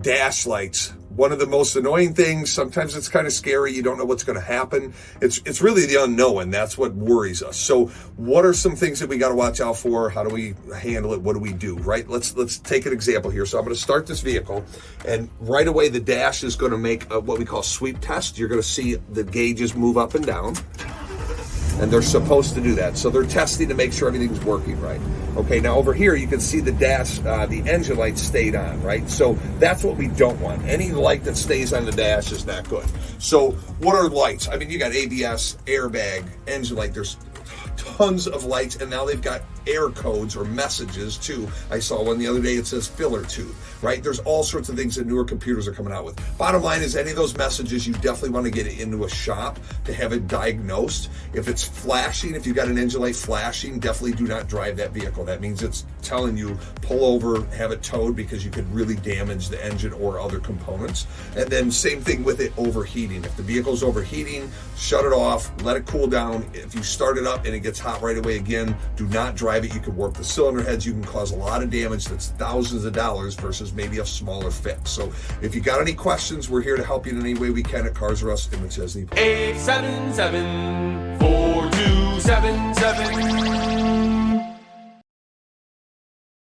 dash lights. One of the most annoying things, sometimes it's kind of scary. You don't know what's going to happen. It's really the unknown. That's what worries us. So what are some things that we got to watch out for? How do we handle it? What do we do, right? Let's take an example here. So I'm going to start this vehicle, and right away the dash is going to make what we call sweep test. You're going to see the gauges move up and down. And they're supposed to do that. So they're testing to make sure everything's working right. Okay, now over here you can see the dash, the engine light stayed on, right? So that's what we don't want. Any light that stays on the dash is not good. So what are lights? I mean, you got ABS, airbag, engine light. There's tons of lights, and now they've got air codes or messages too. I saw one the other day, it says filler tube, right? There's all sorts of things that newer computers are coming out with. Bottom line is, any of those messages, you definitely want to get it into a shop to have it diagnosed. If it's flashing, if you've got an engine light flashing, definitely do not drive that vehicle. That means it's telling you pull over, have it towed, because you could really damage the engine or other components. And then same thing with it overheating. If the vehicle's overheating, shut it off, let it cool down. If you start it up and it gets hot right away again, do not drive it. You can warp the cylinder heads. You can cause a lot of damage that's thousands of dollars versus maybe a smaller fix. So if you got any questions, we're here to help you in any way we can at Cars R Us in McChesney. 877-4277